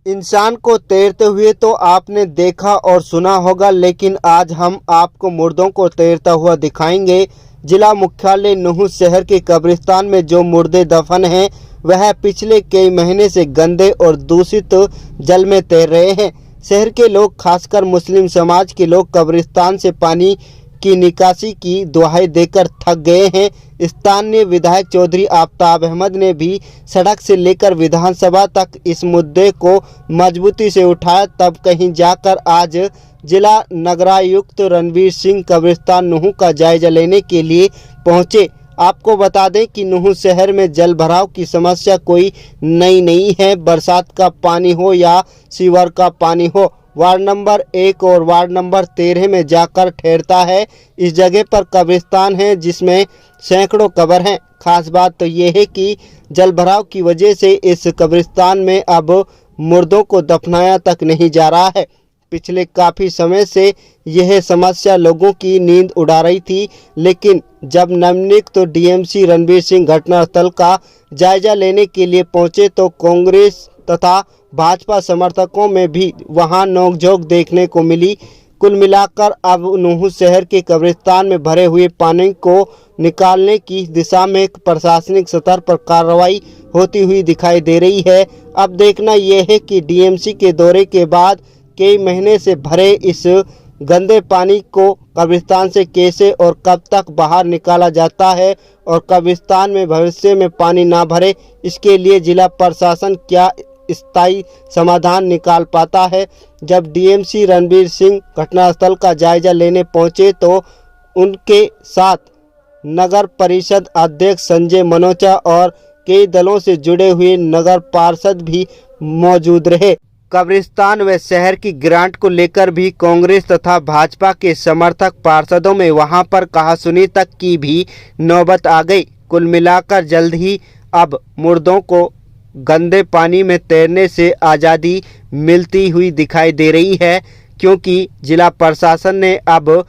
इंसान को तैरते हुए तो आपने देखा और सुना होगा, लेकिन आज हम आपको मुर्दों को तैरता हुआ दिखाएंगे। जिला मुख्यालय नुहू शहर के कब्रिस्तान में जो मुर्दे दफन हैं वह पिछले कई महीने से गंदे और दूषित जल में तैर रहे हैं। शहर के लोग, खासकर मुस्लिम समाज के लोग, कब्रिस्तान से पानी की निकासी की दुहाई देकर थक गए हैं। स्थानीय विधायक चौधरी आफताब अहमद ने भी सड़क से लेकर विधानसभा तक इस मुद्दे को मजबूती से उठाया। तब कहीं जाकर आज जिला नगरायुक्त रणवीर सिंह कब्रिस्तान नुहू का जायजा लेने के लिए पहुंचे। आपको बता दें कि नुहू शहर में जल भराव की समस्या कोई नई नहीं है। बरसात का पानी हो या सीवर का पानी हो, वार्ड नंबर 1 और वार्ड नंबर 13 में जाकर ठहरता है। इस जगह पर कब्रिस्तान है जिसमें सैकड़ों कब्र हैं। खास बात तो ये है कि जल भराव की वजह से इस कब्रिस्तान में अब मुर्दों को दफनाया तक नहीं जा रहा है। पिछले काफ़ी समय से यह समस्या लोगों की नींद उड़ा रही थी, लेकिन जब नवनियुक्त डीएमसी रणवीर सिंह घटनास्थल का जायजा लेने के लिए पहुंचे तो कांग्रेस तथा भाजपा समर्थकों में भी वहां नोकझोंक देखने को मिली। कुल मिलाकर अब नुहू शहर के कब्रिस्तान में भरे हुए पानी को निकालने की दिशा में प्रशासनिक स्तर पर कार्रवाई होती हुई दिखाई दे रही है। अब देखना यह है कि डीएमसी के दौरे के बाद कई महीने से भरे इस गंदे पानी को कब्रिस्तान से कैसे और कब तक बाहर निकाला जाता है और कब्रिस्तान में भविष्य में पानी ना भरे, इसके लिए जिला प्रशासन क्या स्थायी समाधान निकाल पाता है। जब डीएमसी रणवीर सिंह घटनास्थल का जायजा लेने पहुंचे तो उनके साथ नगर परिषद अध्यक्ष संजय मनोचा और कई दलों से जुड़े हुए नगर पार्षद भी मौजूद रहे। कब्रिस्तान व शहर की ग्रांट को लेकर भी कांग्रेस तथा भाजपा के समर्थक पार्षदों में वहां पर कहासुनी तक की भी नौबत आ गई। कुल मिलाकर जल्द ही अब मुर्दों को गंदे पानी में तैरने से आज़ादी मिलती हुई दिखाई दे रही है, क्योंकि जिला प्रशासन ने अब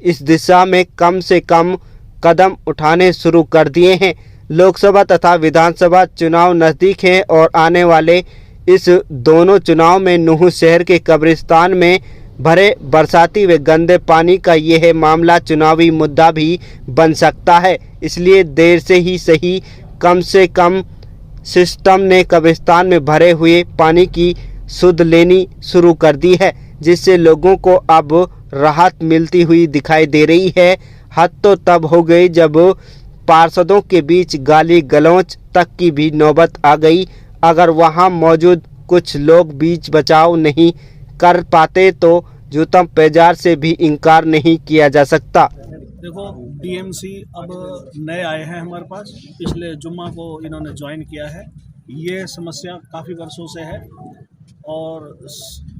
इस दिशा में कम से कम कदम उठाने शुरू कर दिए हैं। लोकसभा तथा विधानसभा चुनाव नज़दीक हैं और आने वाले इस दोनों चुनाव में नुहू शहर के कब्रिस्तान में भरे बरसाती व गंदे पानी का यह मामला चुनावी मुद्दा भी बन सकता है। इसलिए देर से ही सही, कम से कम सिस्टम ने कब्रिस्तान में भरे हुए पानी की सुध लेनी शुरू कर दी है, जिससे लोगों को अब राहत मिलती हुई दिखाई दे रही है। हद तो तब हो गई जब पार्षदों के बीच गाली गलौच तक की भी नौबत आ गई। अगर वहां मौजूद कुछ लोग बीच बचाव नहीं कर पाते तो जूतम पेजार से भी इनकार नहीं किया जा सकता। देखो, डीएमसी अब नए आए हैं हमारे पास, पिछले जुम्मा को इन्होंने ज्वाइन किया है। ये समस्या काफ़ी वर्षों से है और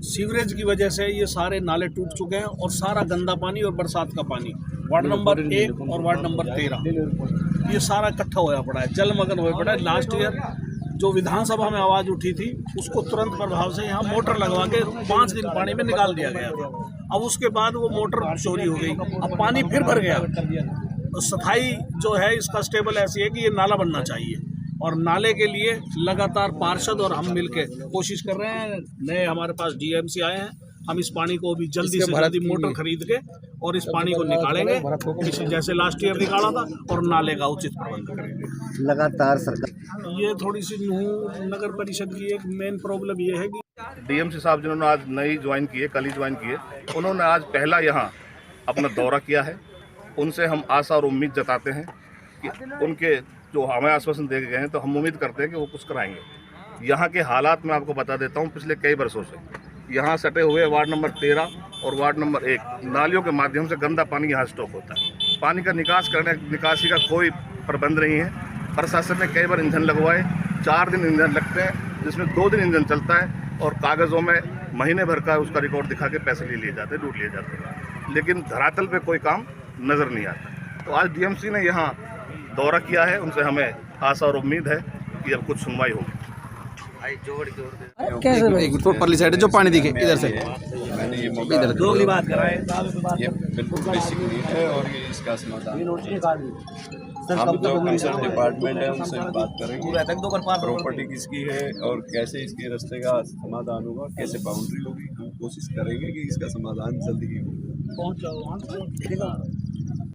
सीवरेज की वजह से ये सारे नाले टूट चुके हैं और सारा गंदा पानी और बरसात का पानी वार्ड नंबर 1 और वार्ड नंबर 13 ये सारा इकट्ठा होया पड़ा है, जलमग्न हुआ पड़ा है। लास्ट ईयर जो विधानसभा में आवाज़ उठी थी उसको तुरंत प्रभाव से यहाँ मोटर लगवा के 5 दिन पानी में निकाल दिया गया था। अब उसके बाद वो मोटर चोरी हो गई, अब पानी फिर भर गया। तो सफाई जो है इसका स्टेबल ऐसी है कि ये नाला बनना चाहिए और नाले के लिए लगातार पार्षद और हम मिलके कोशिश कर रहे हैं। नए हमारे पास डीएमसी आए हैं, हम इस पानी को भी जल्दी से जल्दी मोटर खरीद के और इस पानी को निकालेंगे, जैसे लास्ट ईयर निकाला था, और नाले का उचित प्रबंध करेंगे। लगातार सरकार ये थोड़ी सी नुहू नगर परिषद की एक मेन प्रॉब्लम ये है कि डीएमसी साहब जिन्होंने आज नई ज्वाइन की है, कल ही ज्वाइन की है, उन्होंने आज पहला यहाँ अपना दौरा किया है। उनसे हम आशा और उम्मीद जताते हैं कि उनके जो हमें आश्वासन दे गए हैं तो हम उम्मीद करते हैं कि वो कुछ कराएंगे। यहाँ के हालात मैं आपको बता देता हूँ। पिछले कई वर्षों से यहाँ सटे हुए वार्ड नंबर 13 और वार्ड नंबर 1 नालियों के माध्यम से गंदा पानी यहाँ स्टॉक होता है। पानी का निकासी का कोई प्रबंध नहीं है। प्रशासन ने कई बार इंजन लगवाए, 4 दिन इंजन लगते हैं, जिसमें 2 दिन इंजन चलता है और कागज़ों में महीने भर का उसका रिकॉर्ड दिखा के पैसे ले लिए जाते हैं, लूट लिए जाते हैं, लेकिन धरातल पे कोई काम नज़र नहीं आता। तो आज डीएमसी ने यहाँ दौरा किया है, उनसे हमें आशा और उम्मीद है कि अब कुछ सुनवाई होगी। एक परली साइड जो पानी दिखे इधर से इधर दोगली बात कर रहा है। ये बिल्कुल बेसिक नीड है और ये इसका समाधान हम जो कंसर्न डिपार्टमेंट है उनसे बात करेंगे प्रॉपर्टी किसकी है और कैसे इसके रास्ते का समाधान होगा, कैसे बाउंड्री होगी। हम कोशिश करेंगे कि इसका समाधान जल्दी ही हो।